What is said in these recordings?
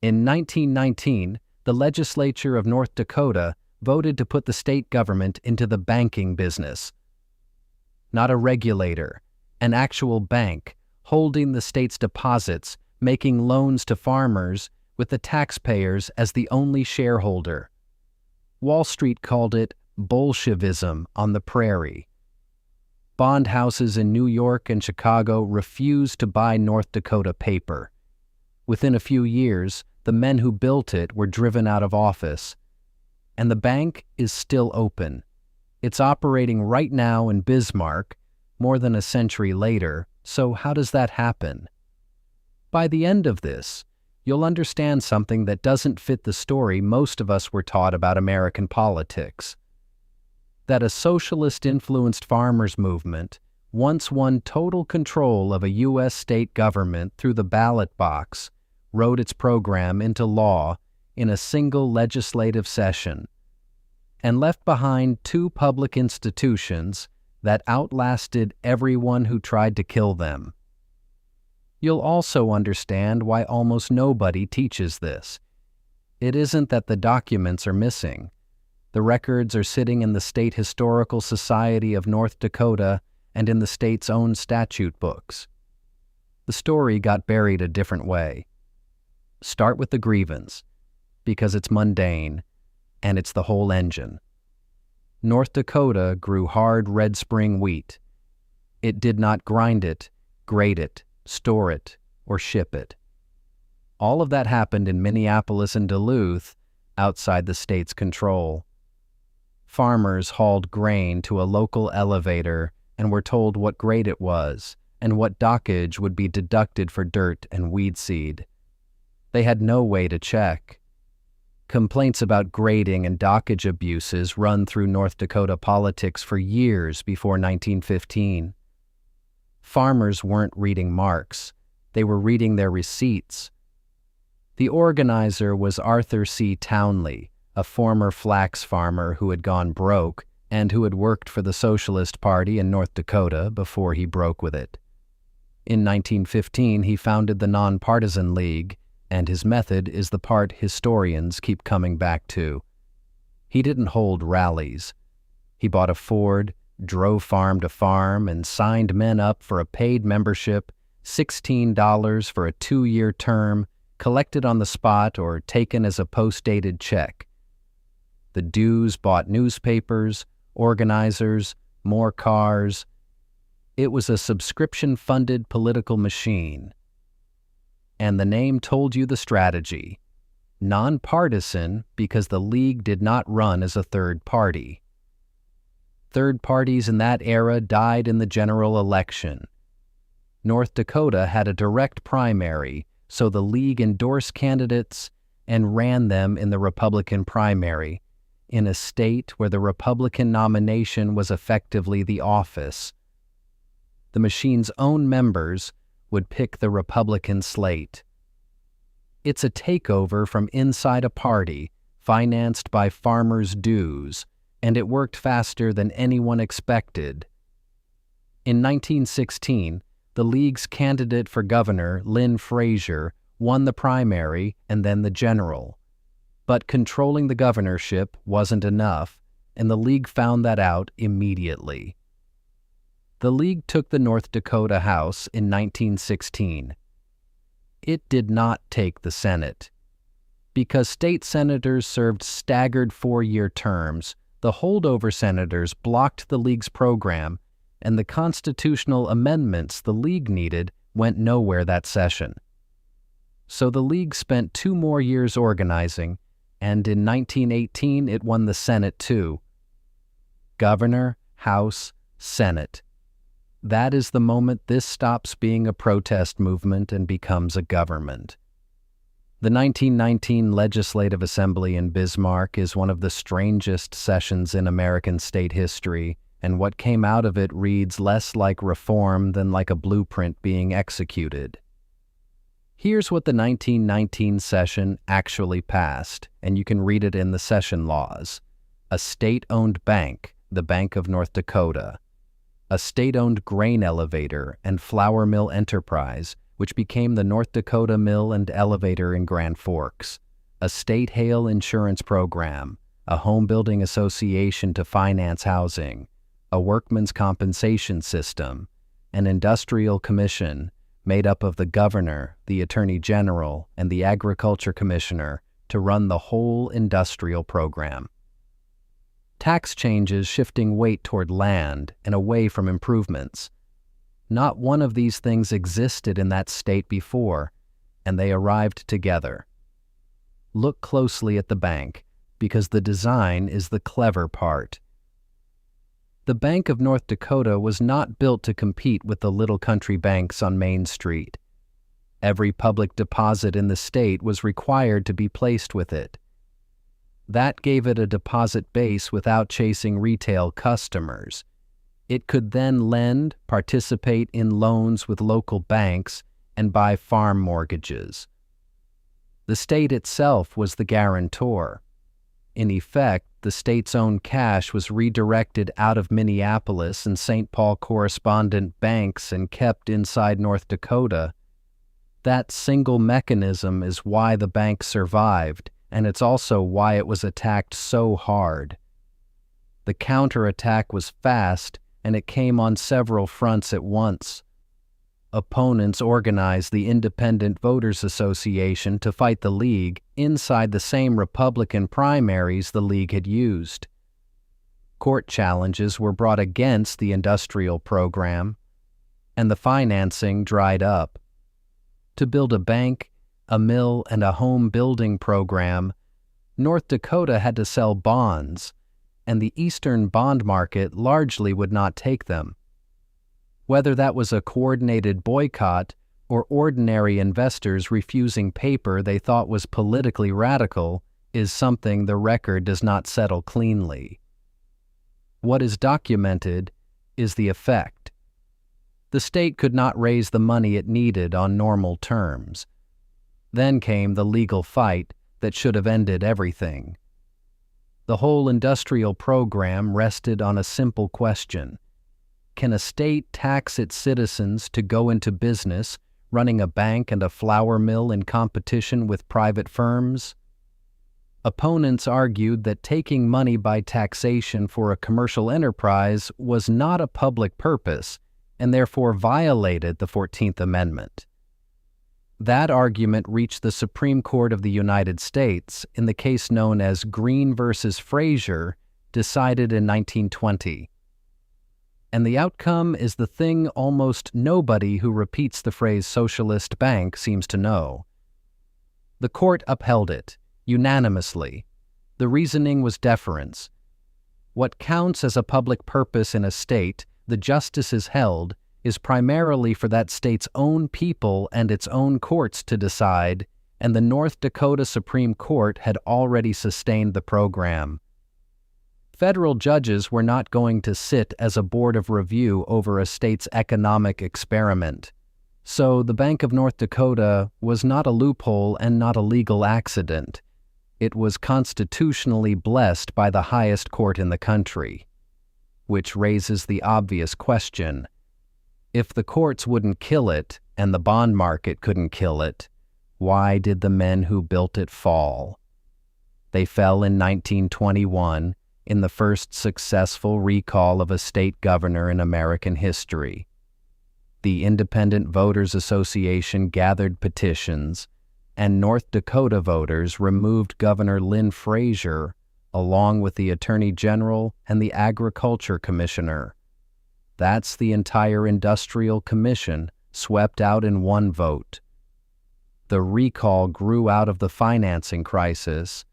In 1919, the legislature of North Dakota voted to put the state government into the banking business. Not a regulator, an actual bank, holding the state's deposits, making loans to farmers, with the taxpayers as the only shareholder. Wall Street called it Bolshevism on the prairie. Bond houses in New York and Chicago refused to buy North Dakota paper. Within a few years, the men who built it were driven out of office. And the bank is still open. It's operating right now in Bismarck, more than a century later, so how does that happen? By the end of this, you'll understand something that doesn't fit the story most of us were taught about American politics. That a socialist-influenced farmers' movement once won total control of a U.S. state government through the ballot box, wrote its program into law in a single legislative session, and left behind two public institutions that outlasted everyone who tried to kill them. You'll also understand why almost nobody teaches this. It isn't that the documents are missing. The records are sitting in the State Historical Society of North Dakota and in the state's own statute books. The story got buried a different way. Start with the grievance, because it's mundane, and it's the whole engine. North Dakota grew hard red spring wheat. It did not grind it, grate it, store it, or ship it. All of that happened in Minneapolis and Duluth, outside the state's control. Farmers hauled grain to a local elevator and were told what grade it was and what dockage would be deducted for dirt and weed seed. They had no way to check. Complaints about grading and dockage abuses run through North Dakota politics for years before 1915. Farmers weren't reading marks. They were reading their receipts. The organizer was Arthur C. Townley, a former flax farmer who had gone broke and who had worked for the Socialist Party in North Dakota before he broke with it. In 1915, he founded the Nonpartisan League, and his method is the part historians keep coming back to. He didn't hold rallies. He bought a Ford, drove farm to farm, and signed men up for a paid membership, $16 for a 2-year term, collected on the spot or taken as a post-dated check. The dues bought newspapers, organizers, more cars. It was a subscription-funded political machine. And the name told you the strategy. Nonpartisan because the League did not run as a third party. Third parties in that era died in the general election. North Dakota had a direct primary, so the League endorsed candidates and ran them in the Republican primary, in a state where the Republican nomination was effectively the office. The machine's own members would pick the Republican slate. It's a takeover from inside a party, financed by farmers' dues, and it worked faster than anyone expected. In 1916, the League's candidate for governor, Lynn Frazier, won the primary and then the general. But controlling the governorship wasn't enough, and the League found that out immediately. The League took the North Dakota House in 1916. It did not take the Senate. Because state senators served staggered 4-year terms, the holdover senators blocked the League's program, and the constitutional amendments the League needed went nowhere that session. So the League spent 2 more years organizing, and in 1918 it won the Senate too. Governor, House, Senate. That is the moment this stops being a protest movement and becomes a government. The 1919 Legislative Assembly in Bismarck is one of the strangest sessions in American state history, and what came out of it reads less like reform than like a blueprint being executed. Here's what the 1919 session actually passed, and you can read it in the session laws. A state-owned bank, the Bank of North Dakota. A state-owned grain elevator and flour mill enterprise, which became the North Dakota Mill and Elevator in Grand Forks, a state hail insurance program, a home building association to finance housing, a workmen's compensation system, an industrial commission made up of the governor, the attorney general, and the agriculture commissioner to run the whole industrial program. Tax changes shifting weight toward land and away from improvements. Not one of these things existed in that state before, and they arrived together. Look closely at the bank, because the design is the clever part. The Bank of North Dakota was not built to compete with the little country banks on Main Street. Every public deposit in the state was required to be placed with it. That gave it a deposit base without chasing retail customers. It could then lend, participate in loans with local banks, and buy farm mortgages. The state itself was the guarantor. In effect, the state's own cash was redirected out of Minneapolis and St. Paul correspondent banks and kept inside North Dakota. That single mechanism is why the bank survived, and it's also why it was attacked so hard. The counterattack was fast, and it came on several fronts at once. Opponents organized the Independent Voters Association to fight the League inside the same Republican primaries the League had used. Court challenges were brought against the industrial program, and the financing dried up. To build a bank, a mill, and a home building program, North Dakota had to sell bonds, and the eastern bond market largely would not take them. Whether that was a coordinated boycott or ordinary investors refusing paper they thought was politically radical is something the record does not settle cleanly. What is documented is the effect. The state could not raise the money it needed on normal terms. Then came the legal fight that should have ended everything. The whole industrial program rested on a simple question. Can a state tax its citizens to go into business, running a bank and a flour mill in competition with private firms? Opponents argued that taking money by taxation for a commercial enterprise was not a public purpose and therefore violated the 14th Amendment. That argument reached the Supreme Court of the United States in the case known as Green v. Frazier, decided in 1920. And the outcome is the thing almost nobody who repeats the phrase socialist bank seems to know. The court upheld it, unanimously. The reasoning was deference. What counts as a public purpose in a state, the justices held, is primarily for that state's own people and its own courts to decide, and the North Dakota Supreme Court had already sustained the program. Federal judges were not going to sit as a board of review over a state's economic experiment. So the Bank of North Dakota was not a loophole and not a legal accident. It was constitutionally blessed by the highest court in the country. Which raises the obvious question. If the courts wouldn't kill it and the bond market couldn't kill it, why did the men who built it fall? They fell in 1921 in the first successful recall of a state governor in American history. The Independent Voters Association gathered petitions, and North Dakota voters removed Governor Lynn Frazier along with the Attorney General and the Agriculture Commissioner. That's the entire Industrial Commission swept out in one vote. The recall grew out of the financing crisis,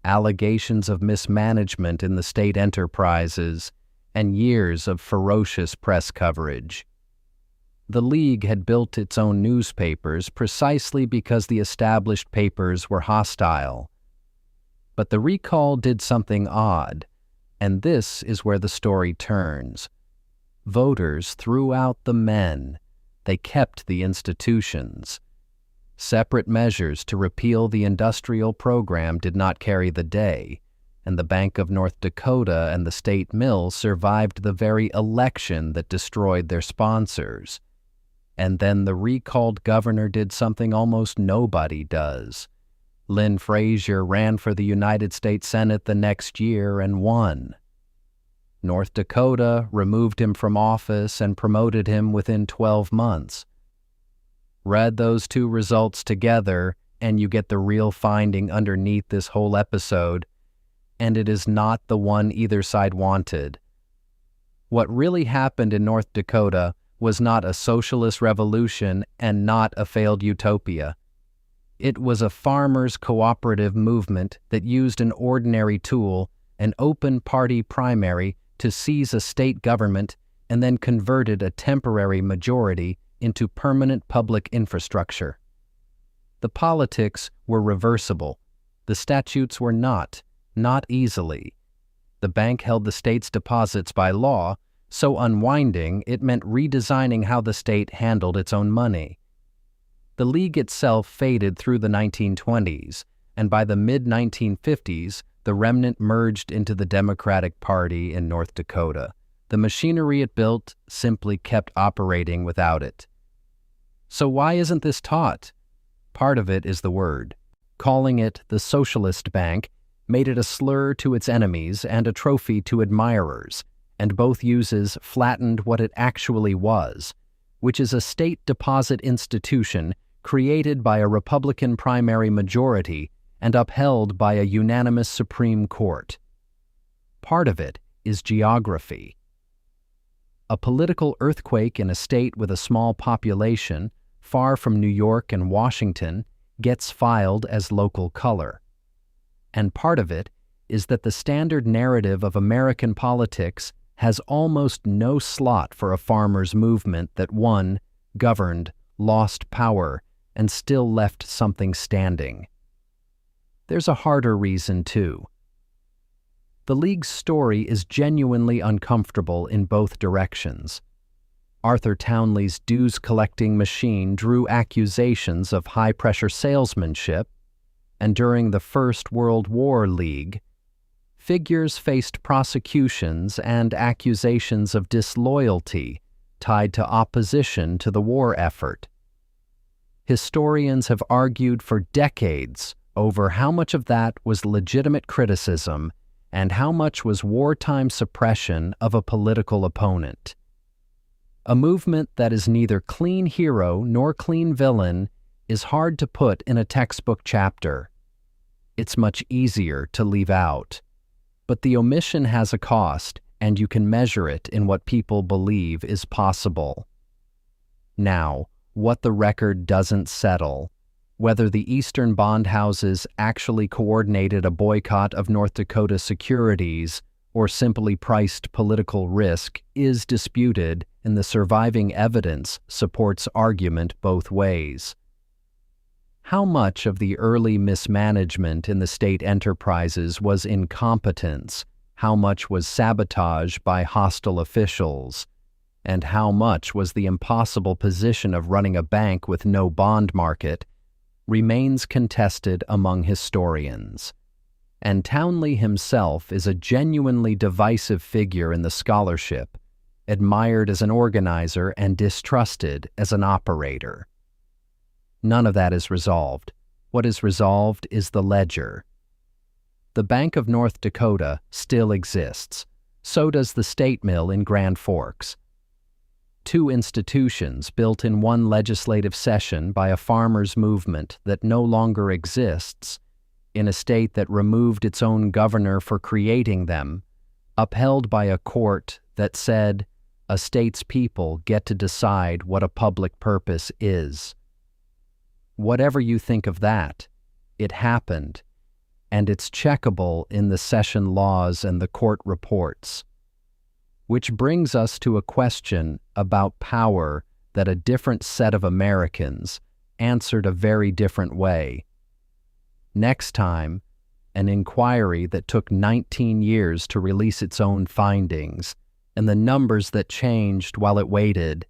allegations of mismanagement in the state enterprises, and years of ferocious press coverage. The League had built its own newspapers precisely because the established papers were hostile. But the recall did something odd, and this is where the story turns. Voters threw out the men. They kept the institutions. Separate measures to repeal the industrial program did not carry the day, and the Bank of North Dakota and the state mill survived the very election that destroyed their sponsors. And then the recalled governor did something almost nobody does. Lynn Frazier ran for the United States Senate the next year and won. North Dakota removed him from office and promoted him within 12 months. Read those two results together, and you get the real finding underneath this whole episode, and it is not the one either side wanted. What really happened in North Dakota was not a socialist revolution and not a failed utopia. It was a farmers' cooperative movement that used an ordinary tool, an open party primary, to seize a state government and then converted a temporary majority into permanent public infrastructure. The politics were reversible. The statutes were not easily. The bank held the state's deposits by law, so unwinding it meant redesigning how the state handled its own money. The League itself faded through the 1920s, and by the mid-1950s, the remnant merged into the Democratic Party in North Dakota. The machinery it built simply kept operating without it. So why isn't this taught? Part of it is the word. Calling it the Socialist Bank made it a slur to its enemies and a trophy to admirers, and both uses flattened what it actually was, which is a state deposit institution created by a Republican primary majority and upheld by a unanimous Supreme Court. Part of it is geography. A political earthquake in a state with a small population, far from New York and Washington, gets filed as local color. And part of it is that the standard narrative of American politics has almost no slot for a farmers' movement that won, governed, lost power, and still left something standing. There's a harder reason, too. The League's story is genuinely uncomfortable in both directions. Arthur Townley's dues-collecting machine drew accusations of high-pressure salesmanship, and during the First World War League, figures faced prosecutions and accusations of disloyalty tied to opposition to the war effort. Historians have argued for decades over how much of that was legitimate criticism and how much was wartime suppression of a political opponent. A movement that is neither clean hero nor clean villain is hard to put in a textbook chapter. It's much easier to leave out. But the omission has a cost, and you can measure it in what people believe is possible. Now, what the record doesn't settle, whether the Eastern bond houses actually coordinated a boycott of North Dakota securities or simply priced political risk, is disputed, and the surviving evidence supports argument both ways. How much of the early mismanagement in the state enterprises was incompetence, how much was sabotage by hostile officials, and how much was the impossible position of running a bank with no bond market, remains contested among historians. And Townley himself is a genuinely divisive figure in the scholarship, admired as an organizer and distrusted as an operator. None of that is resolved. What is resolved is the ledger. The Bank of North Dakota still exists. So does the State Mill in Grand Forks. Two institutions built in one legislative session by a farmers' movement that no longer exists, in a state that removed its own governor for creating them, upheld by a court that said, a state's people get to decide what a public purpose is. Whatever you think of that, it happened, and it's checkable in the session laws and the court reports. Which brings us to a question about power that a different set of Americans answered a very different way. Next time, an inquiry that took 19 years to release its own findings, and the numbers that changed while it waited.